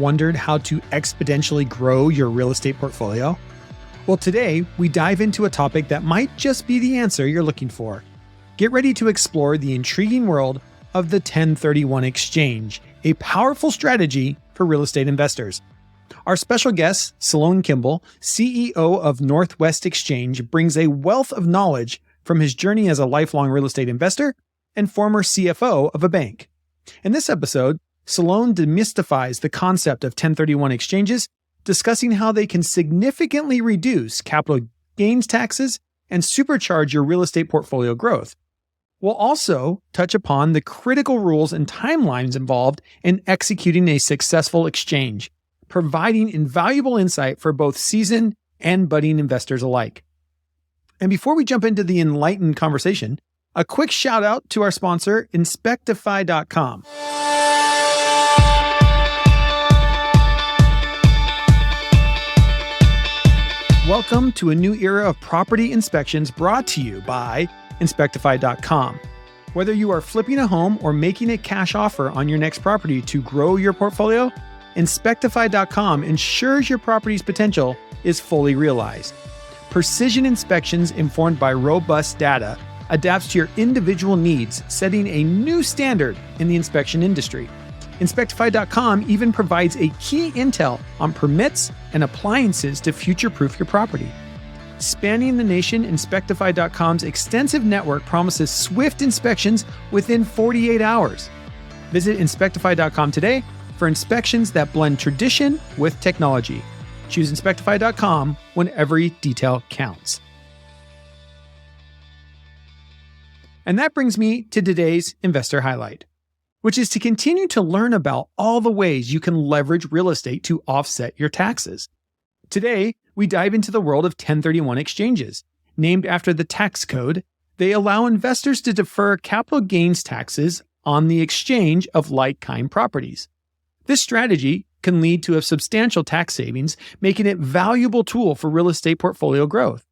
wondered how to exponentially grow your real estate portfolio? Well, today we dive into a topic that might just be the answer you're looking for. Get ready to explore the intriguing world of the 1031 exchange, a powerful strategy for real estate investors. Our special guest, Sloan Kimball, CEO of Northwest Exchange, brings a wealth of knowledge from his journey as a lifelong real estate investor and former CFO of a bank. In this episode, Sloan demystifies the concept of 1031 exchanges, discussing how they can significantly reduce capital gains taxes and supercharge your real estate portfolio growth. We'll also touch upon the critical rules and timelines involved in executing a successful exchange, providing invaluable insight for both seasoned and budding investors alike. And before we jump into the enlightened conversation, a quick shout out to our sponsor, inspectify.com. Welcome to a new era of property inspections brought to you by inspectify.com. Whether you are flipping a home or making a cash offer on your next property to grow your portfolio, inspectify.com ensures your property's potential is fully realized. Precision inspections informed by robust data adapts to your individual needs, setting a new standard in the inspection industry. Inspectify.com even provides a key intel on permits and appliances to future-proof your property. Spanning the nation, Inspectify.com's extensive network promises swift inspections within 48 hours. Visit Inspectify.com today for inspections that blend tradition with technology. Choose Inspectify.com when every detail counts. And that brings me to today's investor highlight, which is to continue to learn about all the ways you can leverage real estate to offset your taxes. Today, we dive into the world of 1031 exchanges. Named after the tax code, they allow investors to defer capital gains taxes on the exchange of like-kind properties. This strategy can lead to a substantial tax savings, making it a valuable tool for real estate portfolio growth.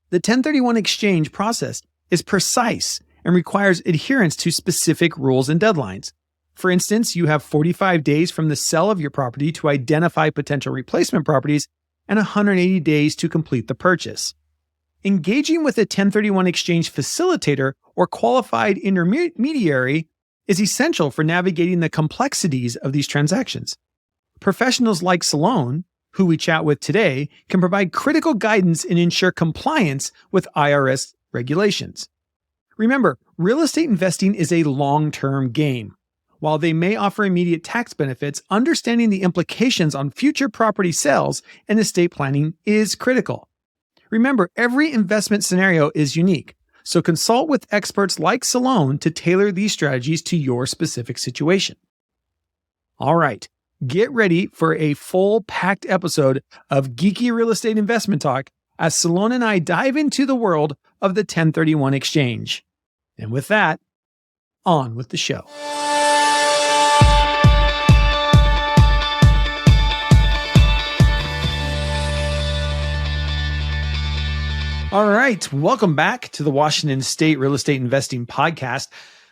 The 1031 exchange process is precise and requires adherence to specific rules and deadlines. For instance, you have 45 days from the sale of your property to identify potential replacement properties and 180 days to complete the purchase. Engaging with a 1031 exchange facilitator or qualified intermediary is essential for navigating the complexities of these transactions. Professionals like Sloan, who we chat with today, can provide critical guidance and ensure compliance with IRS regulations. Remember, real estate investing is a long-term game. While they may offer immediate tax benefits, understanding the implications on future property sales and estate planning is critical. Remember, every investment scenario is unique, so consult with experts like Sloan to tailor these strategies to your specific situation. All right, get ready for a full-packed episode of geeky real estate investment talk as Sloan and I dive into the world of the 1031 exchange. And with that, on with the show. All right, welcome back to the Washington State Real Estate Investing Podcast.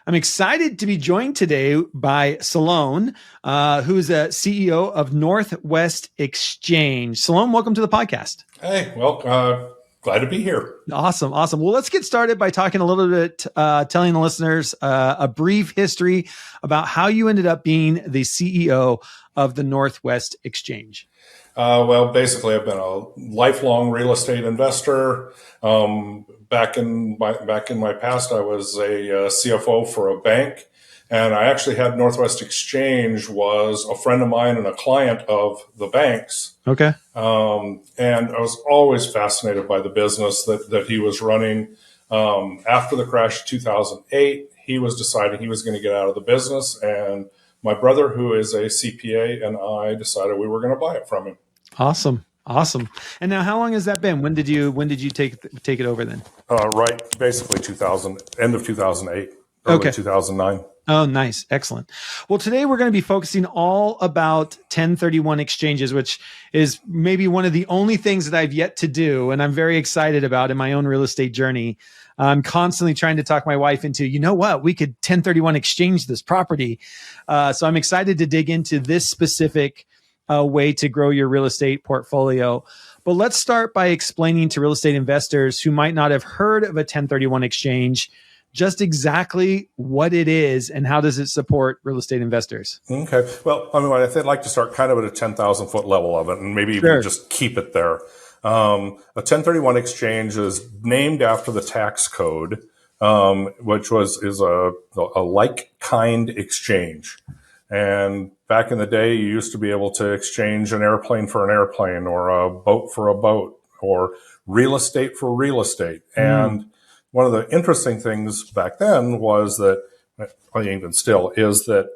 I'm excited to be joined today by Sloan, who's a CEO of Northwest Exchange. Sloan, welcome to the podcast. Hey, well, glad to be here. Awesome. Well, let's get started by talking a little bit, telling the listeners a brief history about how you ended up being the CEO of the Northwest Exchange. Well, basically, I've been a lifelong real estate investor. Back in my past, I was a CFO for a bank, and I actually had Northwest Exchange was a friend of mine and a client of the bank's. Okay. And I was always fascinated by the business that he was running. After the crash of 2008, he was deciding he was going to get out of the business, and my brother, who is a CPA, and I decided we were going to buy it from him. Awesome. And now, how long has that been? When did you take it over then? Right, basically end of 2008, early 2009. Oh, nice. Excellent. Well, today we're going to be focusing all about 1031 exchanges, which is maybe one of the only things that I've yet to do. And I'm very excited about in my own real estate journey. I'm constantly trying to talk my wife into, you know what, we could 1031 exchange this property. So I'm excited to dig into this specific way to grow your real estate portfolio. But let's start by explaining to real estate investors who might not have heard of a 1031 exchange just exactly what it is and how does it support real estate investors. Okay. Well, I mean, I'd like to start kind of at a 10,000 foot level of it and maybe even just keep it there. A 1031 exchange is named after the tax code, which is a like kind exchange. And back in the day, you used to be able to exchange an airplane for an airplane or a boat for a boat or real estate for real estate. And one of the interesting things back then was that, well, even still, is that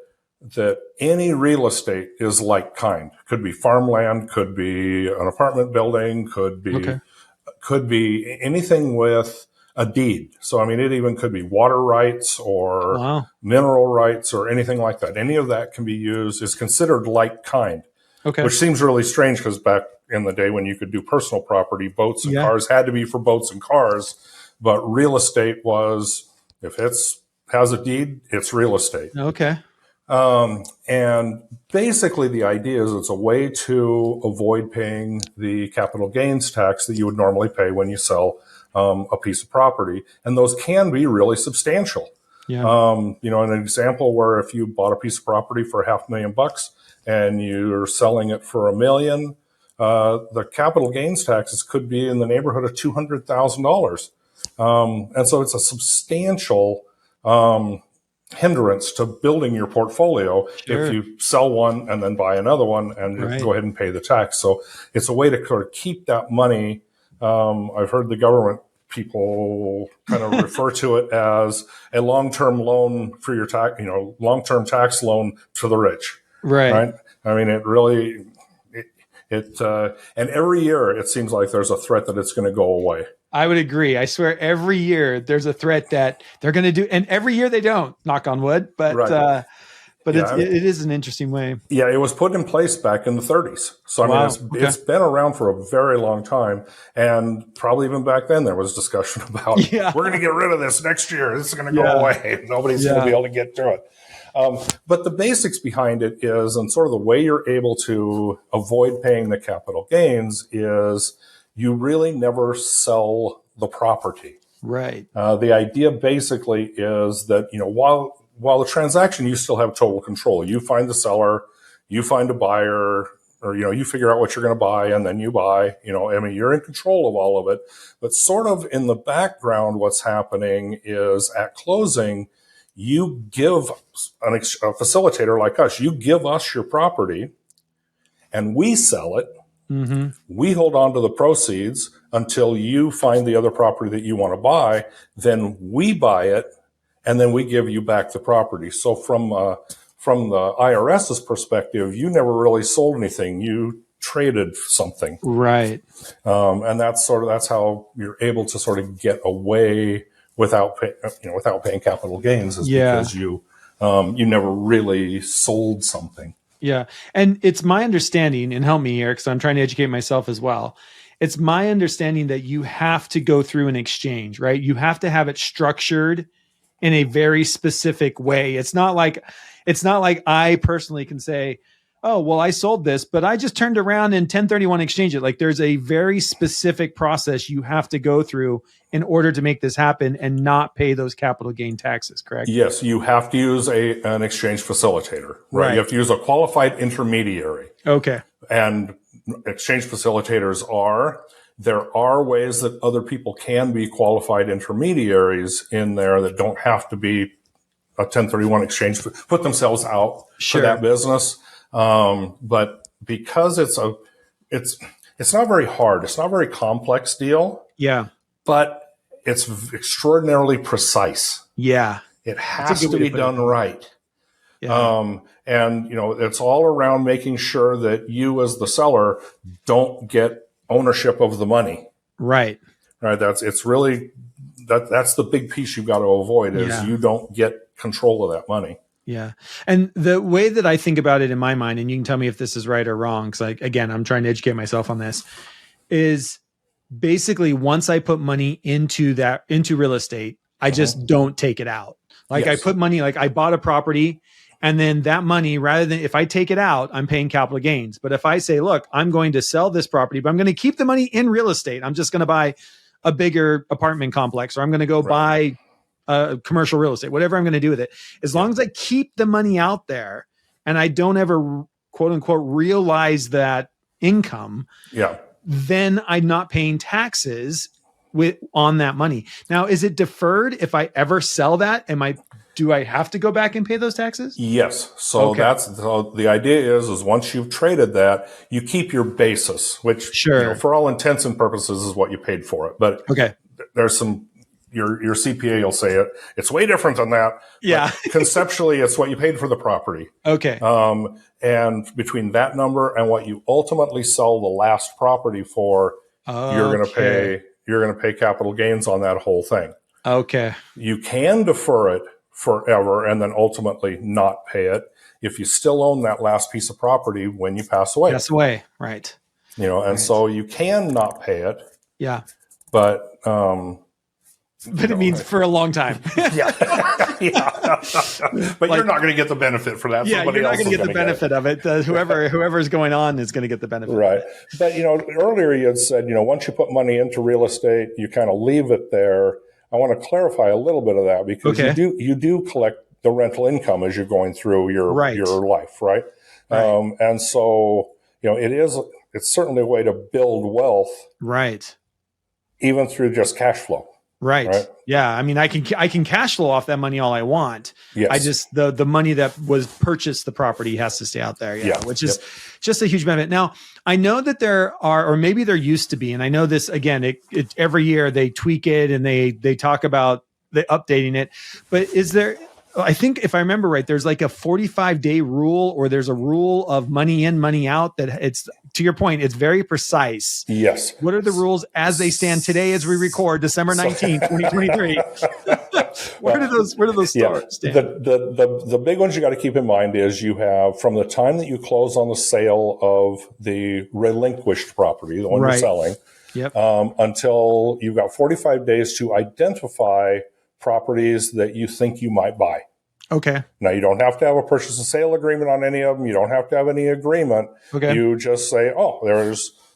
any real estate is like kind. Could be farmland, could be an apartment building, could be anything with a deed. So, I mean, it even could be water rights or mineral rights or anything like that. Any of that can be used, is considered like kind, which seems really strange because back in the day when you could do personal property, boats and cars had to be for boats and cars. But real estate was, if has a deed, it's real estate. Okay. And basically the idea is it's a way to avoid paying the capital gains tax that you would normally pay when you sell a piece of property. And those can be really substantial. Yeah. An example where if you bought a piece of property for $500,000 and you're selling it for $1 million, the capital gains taxes could be in the neighborhood of $200,000. And so it's a substantial hindrance to building your portfolio if you sell one and then buy another one and go ahead and pay the tax. So it's a way to sort of keep that money. I've heard the government people kind of refer to it as a long-term loan for your tax, long-term tax loan to the rich. Right. I mean, it really, and every year it seems like there's a threat that it's going to go away. I would agree. I swear every year there's a threat that they're going to do. And every year they don't, knock on wood, but it is an interesting way. Yeah. It was put in place back in the 30s. So, I mean, it's been around for a very long time. And probably even back then there was discussion about, we're going to get rid of this next year. This is going to go away. Nobody's going to be able to get through it. But the basics behind it is, and sort of the way you're able to avoid paying the capital gains is, you really never sell the property. Right. The idea basically is that, while the transaction, you still have total control. You find the seller, you find a buyer, or, you figure out what you're going to buy and then you buy, you're in control of all of it. But sort of in the background, what's happening is at closing, you give a facilitator like us, you give us your property and we sell it. Mm-hmm. We hold on to the proceeds until you find the other property that you want to buy. Then we buy it, and then we give you back the property. So from the IRS's perspective, you never really sold anything. You traded something, right? And that's how you're able to sort of get away without paying capital gains, is because you never really sold something. Yeah. And it's my understanding, and help me here because I'm trying to educate myself as well. It's my understanding that you have to go through an exchange, right? You have to have it structured in a very specific way. It's not like I personally can say, oh, well, I sold this, but I just turned around and 1031 exchange it. Like, there's a very specific process you have to go through in order to make this happen and not pay those capital gain taxes, correct? Yes, you have to use an exchange facilitator, right? You have to use a qualified intermediary. Okay. And exchange facilitators there are ways that other people can be qualified intermediaries in there that don't have to be a 1031 exchange, put themselves out for that business. But because it's not very hard. It's not a very complex deal. Yeah. But it's extraordinarily precise. Yeah. It has to be done right. Yeah. And it's all around making sure that you as the seller don't get ownership of the money. Right. Right. That's the big piece you've got to avoid is you don't get control of that money. Yeah. And the way that I think about it in my mind, and you can tell me if this is right or wrong, because again, I'm trying to educate myself on this, is basically once I put money into real estate, I just don't take it out. Like I put money, like I bought a property, and then that money, rather than if I take it out, I'm paying capital gains. But if I say, look, I'm going to sell this property, but I'm going to keep the money in real estate. I'm just going to buy a bigger apartment complex, or I'm going to go buy commercial real estate, whatever I'm going to do with it. As long as I keep the money out there and I don't ever quote unquote realize that income, then I'm not paying taxes on that money. Now, is it deferred if I ever sell that? Do I have to go back and pay those taxes? Yes. So the idea is once you've traded that, you keep your basis, which for all intents and purposes is what you paid for it. But there's some, your CPA will say it's way different than that. Yeah. Conceptually, it's what you paid for the property. Okay. And between that number and what you ultimately sell the last property for, you're going to pay capital gains on that whole thing. Okay. You can defer it forever and then ultimately not pay it if you still own that last piece of property when you pass away. Right. So you can not pay it. Yeah. But it means for a long time. But you're not going to get the benefit for that. Yeah, you're not going to get the benefit of it. Whoever's going on is going to get the benefit. Right. But, earlier you had said, once you put money into real estate, you kind of leave it there. I want to clarify a little bit of that because you do collect the rental income as you're going through your life, right? And so, it's certainly a way to build wealth. Right. Even through just cash flow. Right. Yeah. I mean, I can cash flow off that money all I want. Yes. I just, the money that was purchased the property has to stay out there. Which is just a huge benefit. Now, I know that there are, or maybe there used to be, and I know this again, it every year they tweak it and they talk about updating it, but is there, I think if I remember right, there's like a 45-day rule, or there's a rule of money in, money out, that it's, to your point, it's very precise. Yes. What are the rules as they stand today as we record December 19th, 2023? Where do those stand? The big ones you got to keep in mind is you have, from the time that you close on the sale of the relinquished property, the one you're selling, until you've got 45 days to identify properties that you think you might buy. Okay. Now, you don't have to have a purchase and sale agreement on any of them. You don't have to have any agreement. Okay. You just say,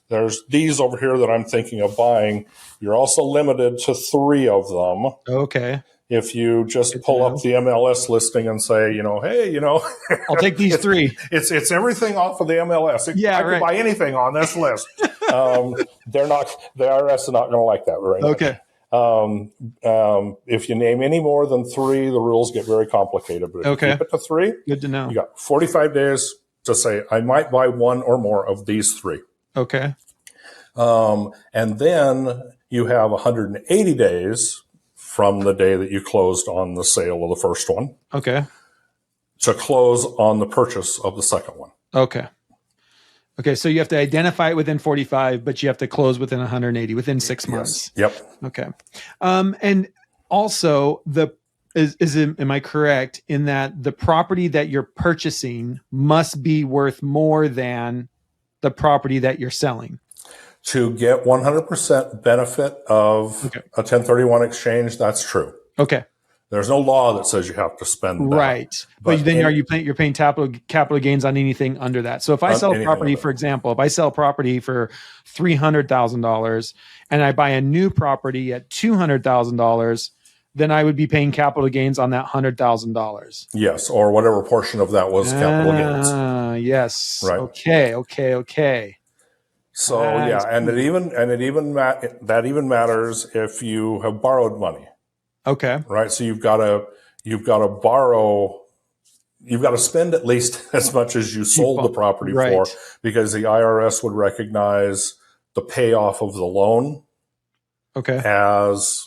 there's these over here that I'm thinking of buying. You're also limited to 3 of them. Okay. If you just pull up the MLS listing and say, hey, I'll take these 3. It's everything off of the MLS. I could buy anything on this list. The IRS is not going to like that very much. Okay. If you name any more than 3, the rules get very complicated. But if you keep it to 3, good to know. You got 45 days to say, I might buy 1 or more of these 3. Okay. And then you have 180 days from the day that you closed on the sale of the first one. Okay. To close on the purchase of the second one. Okay. Okay, so you have to identify it within 45, but you have to close within 180, within 6 months. Yes. Yep. Okay. And also, am I correct in that the property that you're purchasing must be worth more than the property that you're selling? To get 100% benefit of a 1031 exchange, that's true. Okay. There's no law that says you have to spend that. Right. But then you're paying capital gains on anything under that. So if I sell property, for example, if I sell property for $300,000 and I buy a new property at $200,000, then I would be paying capital gains on that $100,000. Yes, or whatever portion of that was capital gains. Yes. Right. Okay. So and that even matters if you have borrowed money. Okay. Right. So you've got to borrow. You've got to spend at least as much as you sold the property for, because the IRS would recognize the payoff of the loan. Okay. As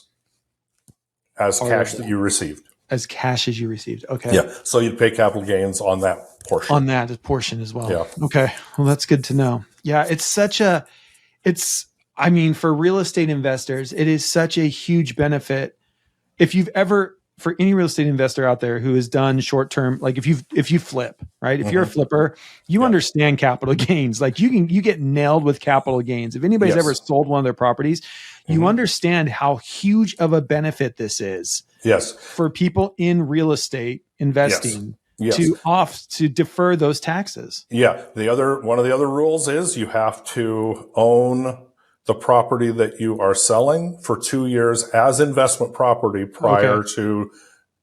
cash that you received. As cash as you received. Okay. Yeah. So you'd pay capital gains on that portion. On that portion as well. Yeah. Okay. Well, that's good to know. Yeah. For real estate investors, it is such a huge benefit. If you've ever, for any real estate investor out there who has done short term, like if you flip, right? If you're a flipper, you understand capital gains. Like you get nailed with capital gains. If anybody's ever sold one of their properties, you understand how huge of a benefit this is. Yes. For people in real estate investing. Yes. To defer those taxes. Yeah. One of the other rules is you have to own the property that you are selling for 2 years as investment property prior to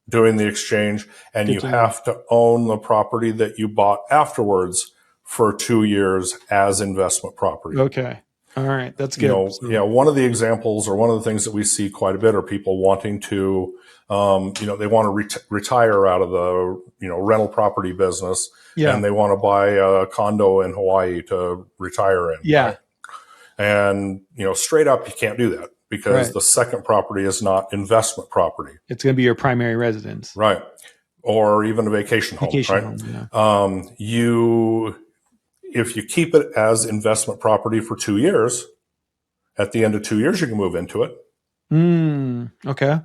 doing the exchange. And you have to own the property that you bought afterwards for 2 years as investment property. Okay. All right. That's good. One of the examples or one of the things that we see quite a bit are people wanting to, they want to retire out of the, rental property business and they want to buy a condo in Hawaii to retire in. Yeah. Right? And, straight up, you can't do that because the second property is not investment property. It's going to be your primary residence. Right. Or even a vacation home, right? Home, yeah. If you keep it as investment property for 2 years, at the end of 2 years, you can move into it. Okay.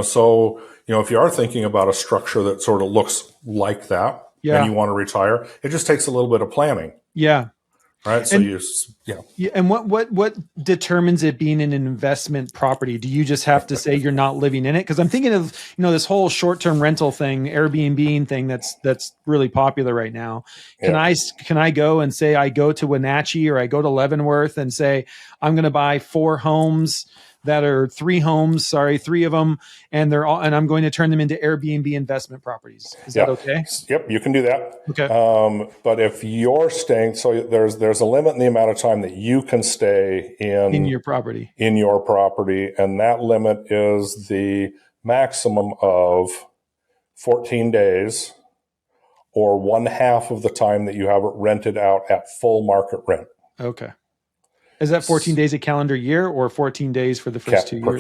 So, if you are thinking about a structure that sort of looks like that and you want to retire, it just takes a little bit of planning. Yeah. Right. So and what determines it being an investment property? Do you just have to say you're not living in it? Because I'm thinking of this whole short-term rental thing, Airbnb thing that's really popular right now. Can I go and say I go to Wenatchee or I go to Leavenworth and say I'm going to buy 4 homes that are 3 of them, and I'm going to turn them into Airbnb investment properties. Is that okay? Yep, you can do that. Okay. But if you're staying, so there's a limit in the amount of time that you can stay in your property. And that limit is the maximum of 14 days or 1/2 of the time that you have it rented out at full market rent. Okay. Is that 14 days a calendar year or 14 days for the first 2 years? Per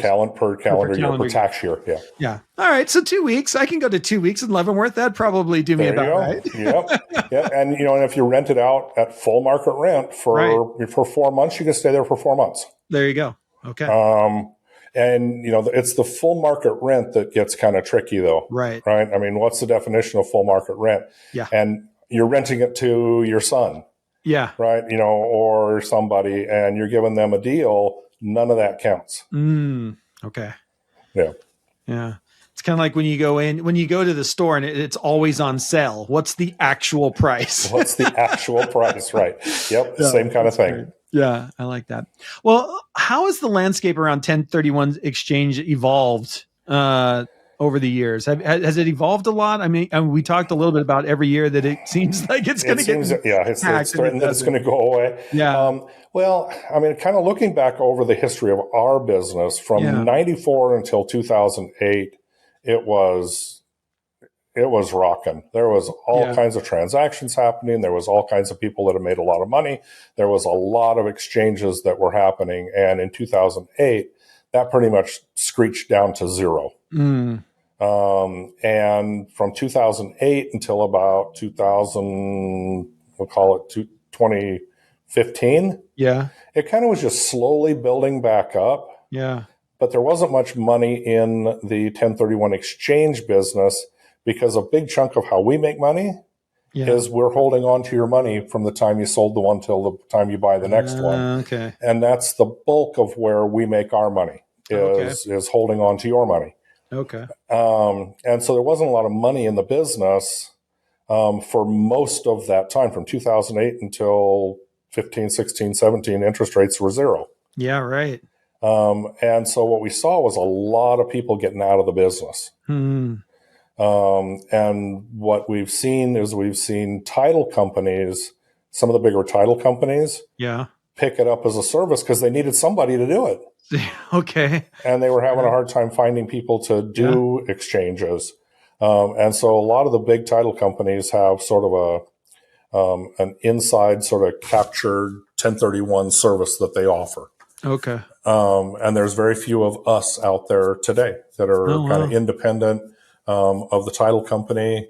calendar year, per tax year. Yeah. Yeah. All right. So 2 weeks. I can go to 2 weeks in Leavenworth. That'd probably do me about right. Yep. Yeah. And, and if you rent it out at full market rent for 4 months, you can stay there for 4 months. There you go. Okay. And, it's the full market rent that gets kind of tricky though. Right. Right. I mean, what's the definition of full market rent? Yeah. And you're renting it to your son. Yeah. Right. Or somebody, and you're giving them a deal. None of that counts. Okay. Yeah. Yeah. It's kind of like when you go to the store and it's always on sale. What's the actual price? What's the actual price? Right. Yep. Yeah, same kind of thing. Great. Yeah. I like that. Well, how has the landscape around 1031 exchange evolved, over the years? Has it evolved a lot? I mean, we talked a little bit about every year that it seems like it's going to get it's threatened that it's going to go away. Yeah. Well, I mean, kind of looking back over the history of our business from 94 until 2008, it was rocking. There was all kinds of transactions happening. There was all kinds of people that had made a lot of money. There was a lot of exchanges that were happening. And in 2008, that pretty much screeched down to zero. And from 2008 until about 2015, it kind of was just slowly building back up. Yeah. But there wasn't much money in the 1031 exchange business because a big chunk of how we make money is we're holding on to your money from the time you sold the one till the time you buy the next one. Okay. And that's the bulk of where we make our money is holding on to your money. Okay. And so there wasn't a lot of money in the business for most of that time, from 2008 until 15, 16, 17, interest rates were zero. Yeah, right. And so what we saw was a lot of people getting out of the business. And what we've seen title companies, some of the bigger title companies, pick it up as a service because they needed somebody to do it. Okay. And they were having a hard time finding people to do exchanges. And so a lot of the big title companies have sort of an inside sort of captured 1031 service that they offer. Okay. And there's very few of us out there today that are kind of independent of the title company.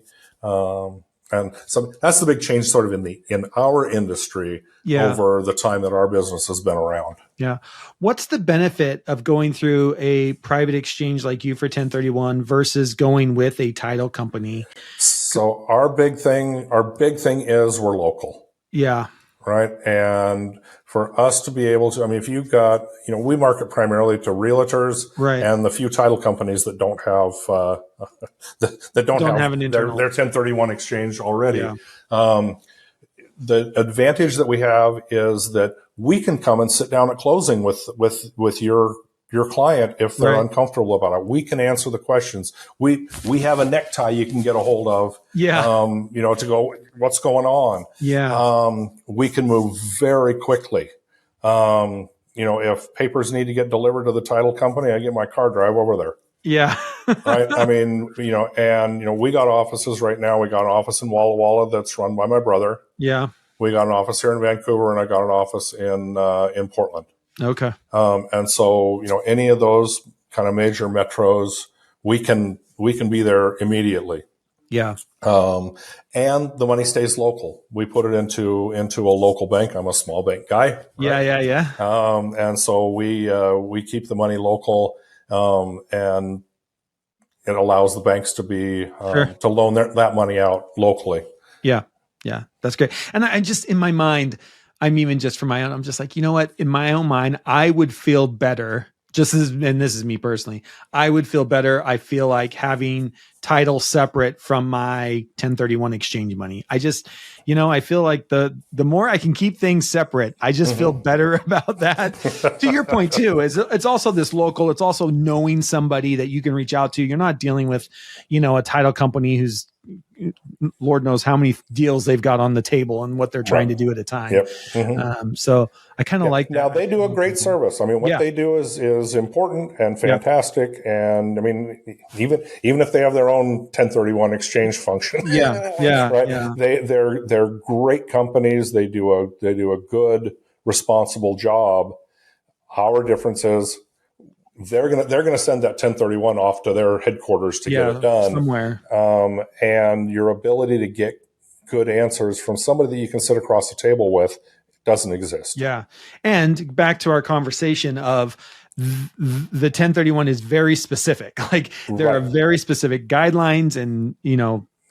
And so that's the big change sort of in our industry over the time that our business has been around. Yeah. What's the benefit of going through a private exchange like you for 1031 versus going with a title company? So our big thing is we're local. Yeah. Right. And for us to be able to, I mean, if you've got, we market primarily to realtors and the few title companies that don't have, that don't have an internal. their 1031 exchange already. Yeah. The advantage that we have is that we can come and sit down at closing with your client if they're uncomfortable about it. We can answer the questions. We have a necktie you can get a hold of. Yeah. To go, what's going on? Yeah. We can move very quickly. If papers need to get delivered to the title company, I get my car, drive over there. Yeah. Right. I mean, we got offices right now. We got an office in Walla Walla that's run by my brother. Yeah. We got an office here in Vancouver, and I got an office in Portland. Okay. And so, any of those kind of major metros, we can be there immediately. Yeah. And the money stays local. We put it into a local bank. I'm a small bank guy. Right? Yeah. And so we keep the money local, and it allows the banks to be, to loan that money out locally. Yeah. Yeah. That's great. And I just, in my mind, I'm even just for my own, I'm just like, you know what? In my own mind, I would feel better and this is me personally, I would feel better. I feel like having title separate from my 1031 exchange money. I just, I feel like the more I can keep things separate, I just feel better about that. To your point too, it's also this local, it's also knowing somebody that you can reach out to. You're not dealing with, a title company who's, Lord knows how many deals they've got on the table and what they're trying to do at a time. Yep. So I kind of like that. Now they do a great service. I mean, what they do is important and fantastic. And I mean, even if they have their own 1031 exchange function, they're great companies. They do a good, responsible job. Our difference is they're gonna send that 1031 off to their headquarters to get it done somewhere. And your ability to get good answers from somebody that you can sit across the table with doesn't exist. Yeah. And back to our conversation of the 1031 is very specific. Like there are very specific guidelines and,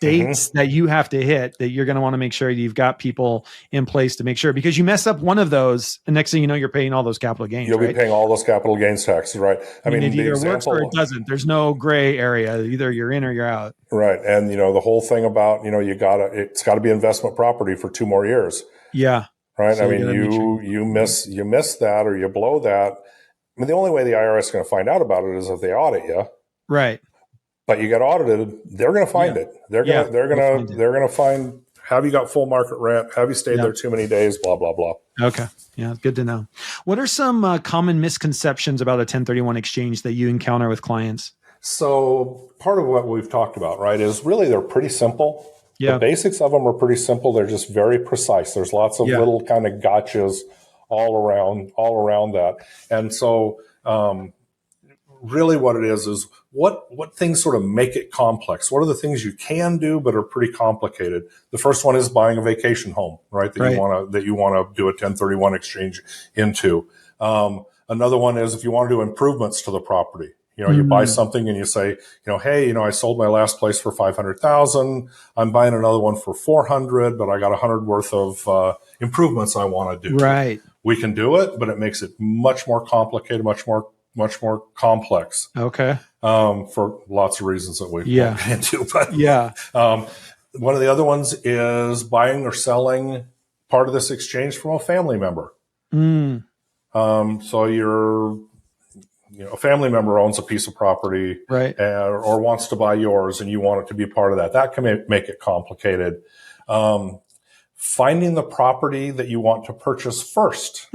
dates that you have to hit that you're going to want to make sure you've got people in place to make sure, because you mess up one of those and next thing you know, you're paying all those capital gains. You'll be paying all those capital gains taxes, right? I mean, it either works or it doesn't. There's no gray area. Either you're in or you're out. Right. And, the whole thing about, it's got to be investment property for 2 more years. Yeah. Right. So I mean, you miss that or you blow that. I mean, the only way the IRS is going to find out about it is if they audit you. Right. But you get audited, they're going to find it. They're going to find, have you got full market rent? Have you stayed there too many days? Blah, blah, blah. Okay. Yeah. Good to know. What are some common misconceptions about a 1031 exchange that you encounter with clients? So part of what we've talked about, right, is really they're pretty simple. Yeah. The basics of them are pretty simple. They're just very precise. There's lots of little kind of gotchas all around that. And so, really what it is what things sort of make it complex? What are the things you can do but are pretty complicated? The first one is buying a vacation home, right? That you want to do a 1031 exchange into. Another one is if you want to do improvements to the property. You buy something and you say, hey, I sold my last place for $500,000. I'm buying another one for $400,000, but I got $100,000 worth of improvements I want to do. Right. We can do it, but it makes it much more complicated, much more complex. Okay. For lots of reasons that we won't get into. But one of the other ones is buying or selling part of this exchange from a family member. So you're, a family member owns a piece of property, right, or wants to buy yours, and you want it to be part of that. That can make it complicated. Finding the property that you want to purchase first.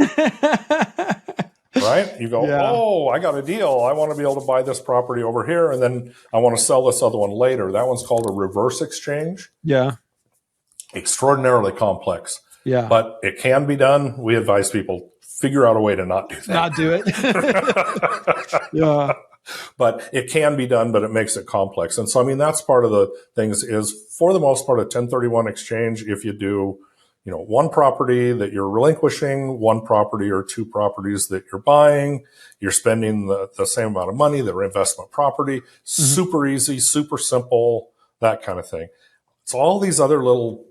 Right? You go, oh, I got a deal. I want to be able to buy this property over here, and then I want to sell this other one later. That one's called a reverse exchange. Yeah. Extraordinarily complex. Yeah. But it can be done. We advise people figure out a way to not do that. Not do it. Yeah. But it can be done, but it makes it complex. And so, I mean, that's part of the things is, for the most part, a 1031 exchange, if you do, one property that you're relinquishing, one property or two properties that you're buying, you're spending the same amount of money, the investment property, super easy, super simple, that kind of thing. It's all these other little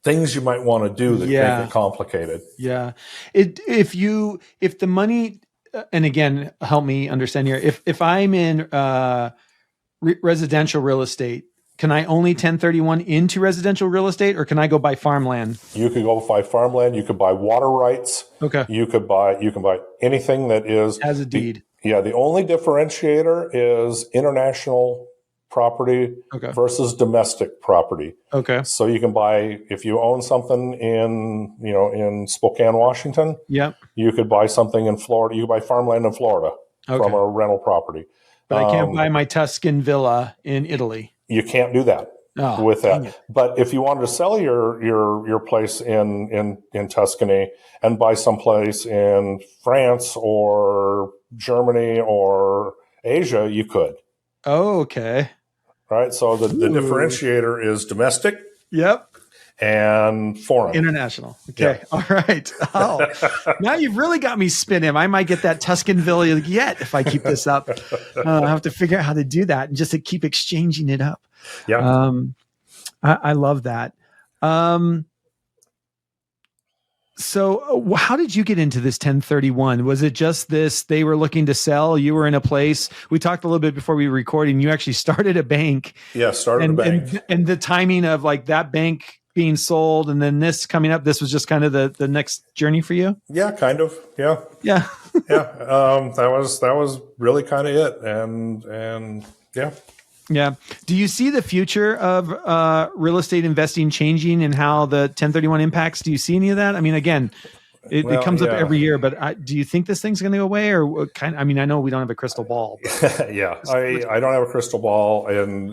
things you might want to do that make it complicated. Yeah. If the money, and again, help me understand here. If I'm in residential real estate, can I only 1031 into residential real estate, or can I go buy farmland? You could go buy farmland. You could buy water rights. Okay. You can buy anything that has a deed. The only differentiator is international property versus domestic property. Okay. So you can buy, if you own something in Spokane, Washington, you could buy something in Florida. You could buy farmland in Florida from a rental property. But I can't buy my Tuscan villa in Italy. You can't do that with that. But if you wanted to sell your place in Tuscany and buy someplace in France or Germany or Asia, you could. Oh, okay. Right. So the differentiator is domestic. Yep. And foreign. International. Okay. Yeah. All right. Oh, now you've really got me spinning. I might get that Tuscan villa yet if I keep this up. I have to figure out how to do that and just to keep exchanging it up. Yeah. I love that. So how did you get into this 1031? Was it just this, they were looking to sell, you were in a place, we talked a little bit before we were recording, you actually started a bank. Yeah, started a bank. And the timing of like that bank being sold and then this coming up, this was just kind of the next journey for you? Yeah, kind of. Yeah. Yeah. Yeah. That was really kind of it. And yeah. Yeah. Do you see the future of real estate investing changing and how the 1031 impacts? Do you see any of that? I mean, again, it comes up every year, but do you think this thing's going to go away, or what kind? I mean, I know we don't have a crystal ball. Yeah, I don't have a crystal ball, and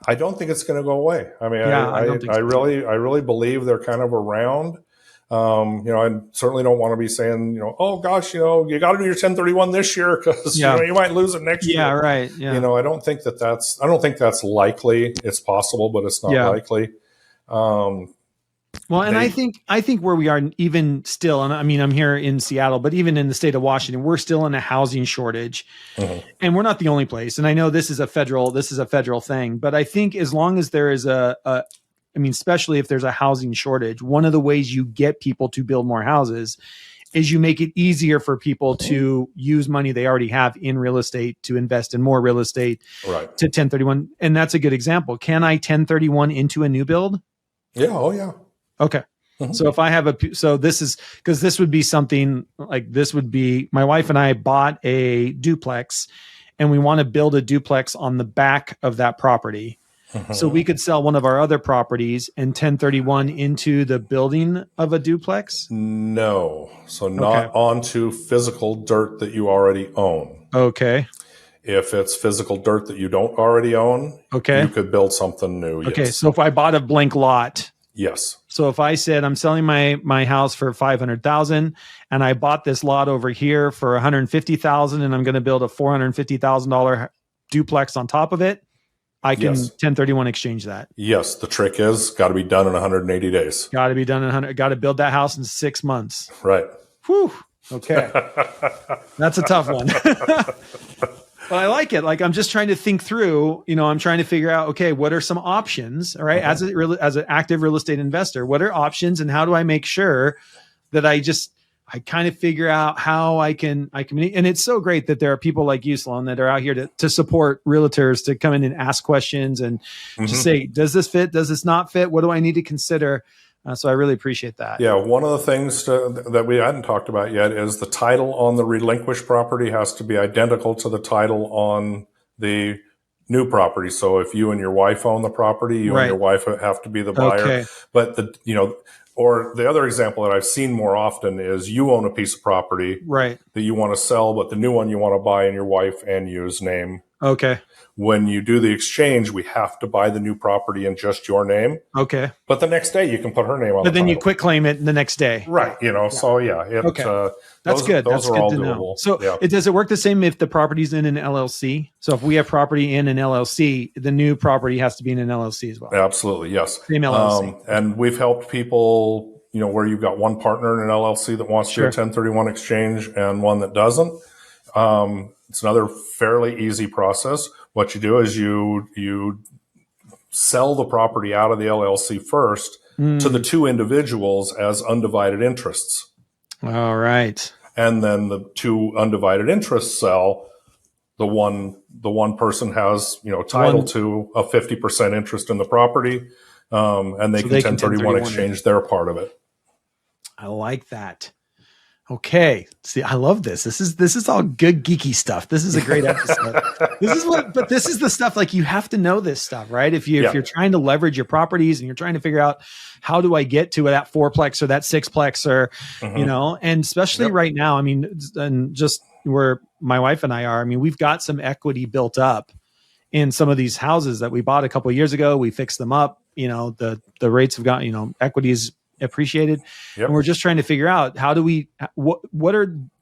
I don't think it's going to go away. I mean, I really believe they're kind of around. I certainly don't want to be saying, oh gosh, you got to do your 1031 this year because you might lose it next year. Yeah, right. Yeah. I don't think that's likely. It's possible, but it's not likely. Well, and I think where we are even still, and I mean, I'm here in Seattle, but even in the state of Washington, we're still in a housing shortage, and we're not the only place. And I know this is a federal thing, but I think as long as there is especially if there's a housing shortage, one of the ways you get people to build more houses is you make it easier for people to use money they already have in real estate to invest in more real estate, right? To 1031. And that's a good example. Can I 1031 into a new build? Yeah. Oh yeah. Okay. So if I have this would be something like, this would be, my wife and I bought a duplex and we want to build a duplex on the back of that property. So we could sell one of our other properties and 1031 into the building of a duplex? No. So not onto physical dirt that you already own. Okay. If it's physical dirt that you don't already own, you could build something new. Okay. Yes. So if I bought a blank lot. Yes. So if I said I'm selling my house for $500,000 and I bought this lot over here for $150,000 and I'm going to build a $450,000 duplex on top of it, I can 1031 exchange that. Yes. The trick is got to be done in 180 days. Got to be done in 100. Got to build that house in 6 months. Right. Whew. Okay. That's a tough one. But I like it. Like, I'm just trying to think through, I'm trying to figure out, okay, what are some options? All right. As an active real estate investor, what are options and how do I make sure that I kind of figure out how I can, and it's so great that there are people like you, Sloan, that are out here to support realtors, to come in and ask questions and just say, does this fit? Does this not fit? What do I need to consider? So I really appreciate that. Yeah. One of the things that we hadn't talked about yet is the title on the relinquished property has to be identical to the title on the new property. So if you and your wife own the property, you and your wife have to be the buyer. Okay. But or the other example that I've seen more often is you own a piece of property that you want to sell, but the new one you want to buy in your wife and you's name. Okay. When you do the exchange, we have to buy the new property in just your name. Okay. But the next day you can put her name on But the then you title. quit claim it the next day. Right. So Okay. That's good. Those That's are good all to doable. know. So does it work the same if the property's in an LLC? So if we have property in an LLC, the new property has to be in an LLC as well. Absolutely. Yes. Same LLC. And we've helped people, where you've got one partner in an LLC that wants to do a 1031 exchange and one that doesn't. It's another fairly easy process. What you do is you sell the property out of the LLC first to the two individuals as undivided interests. All right. And then the two undivided interests sell. The one person has, title to a 50% interest in the property. And they can 1031 exchange their part of it. I like that. Okay. See, I love this. This is all good geeky stuff. This is a great episode. This is the stuff, like, you have to know this stuff, right? If you're trying to leverage your properties and you're trying to figure out how do I get to that fourplex or that sixplex or, and especially right now, I mean, and just where my wife and I are, I mean, we've got some equity built up in some of these houses that we bought a couple of years ago. We fixed them up, the rates have got, equity is appreciated. And we're just trying to figure out how do we,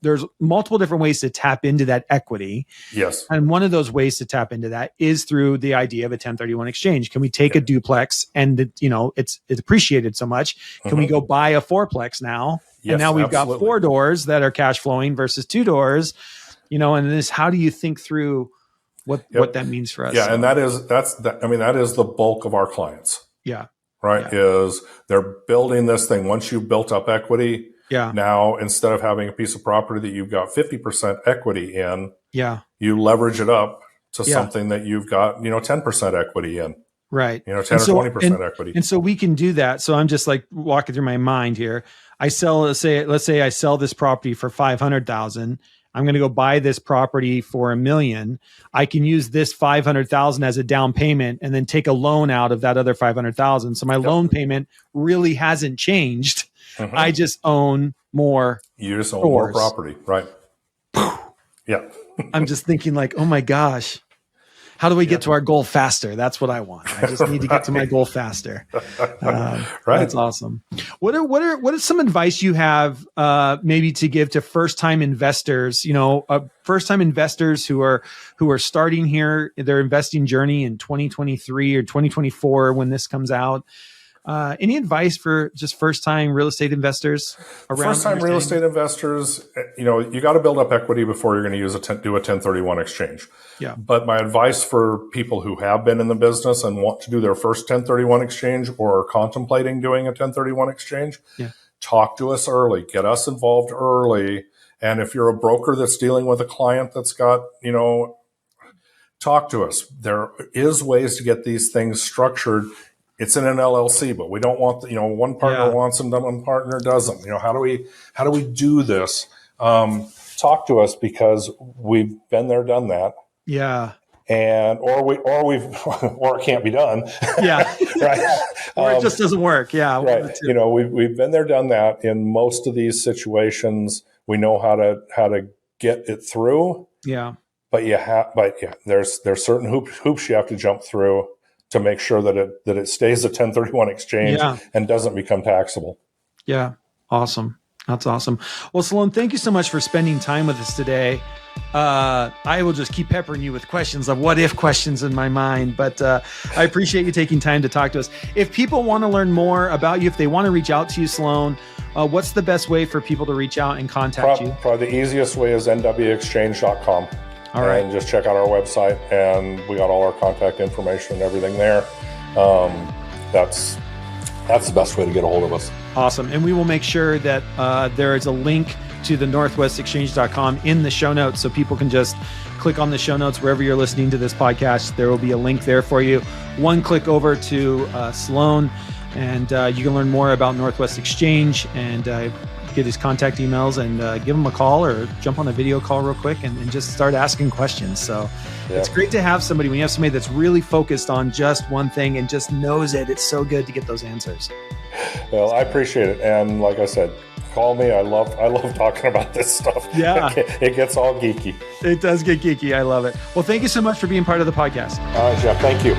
there's multiple different ways to tap into that equity. Yes. And one of those ways to tap into that is through the idea of a 1031 exchange. Can we take a duplex and it's appreciated so much? Can we go buy a fourplex now? Yes, and now we've got 4 doors that are cash flowing versus 2 doors, and this, how do you think through what that means for us? Yeah. And that is the bulk of our clients. Yeah. Right. Is they're building this thing. Once you've built up equity. Yeah. Now, instead of having a piece of property that you've got 50% equity in, you leverage it up to something that you've got, 10% equity in. Right. 10 or 20% equity. And so we can do that. So I'm just like walking through my mind here. Let's say I sell this property for 500,000. I'm going to go buy this property for $1 million. I can use this 500,000 as a down payment and then take a loan out of that other 500,000. So my loan payment really hasn't changed. I just own more. You just own more property. Right. Yeah. I'm just thinking like, oh my gosh, how do we get to our goal faster? That's what I want. I just need to get to my goal faster. Right. That's awesome. What are some advice you have maybe to give to first-time investors, first-time investors who are starting here, their investing journey in 2023 or 2024 when this comes out? Any advice for just first-time real estate investors? First-time real estate investors, you got to build up equity before you're going to do a 1031 exchange. Yeah. But my advice for people who have been in the business and want to do their first 1031 exchange or are contemplating doing a 1031 exchange, talk to us early, get us involved early. And if you're a broker that's dealing with a client that's got, talk to us. There is ways to get these things structured. It's in an LLC, but we don't want, one partner wants them, one partner doesn't. How do we do this? Talk to us because we've been there, done that. Yeah. And, or it can't be done. Yeah. Right. Or it just doesn't work. Yeah. Right. We've been there, done that in most of these situations. We know how to get it through. Yeah. But there's certain hoops you have to jump through to make sure that it stays a 1031 exchange and doesn't become taxable. Yeah. Awesome. That's awesome. Well, Sloan, thank you so much for spending time with us today. I will just keep peppering you with questions of what if questions in my mind, but I appreciate you taking time to talk to us. If people want to learn more about you, if they want to reach out to you, Sloan, what's the best way for people to reach out and contact you? Probably the easiest way is nwexchange.com. All right. And just check out our website, and we got all our contact information and everything there. That's the best way to get a hold of us. Awesome. And we will make sure that there is a link to the northwestexchange.com in the show notes, so people can just click on the show notes wherever you're listening to this podcast. There will be a link there for you. One click over to Sloan, and you can learn more about Northwest Exchange and get his contact emails and give him a call or jump on a video call real quick and just start asking questions. So it's great to have somebody, when you have somebody that's really focused on just one thing and just knows it, it's so good to get those answers. Well, I appreciate it. And like I said, Call me. I love talking about this stuff. Yeah. It gets all geeky. It does get geeky. I love it. Well, thank you so much for being part of the podcast. Jeff, thank you.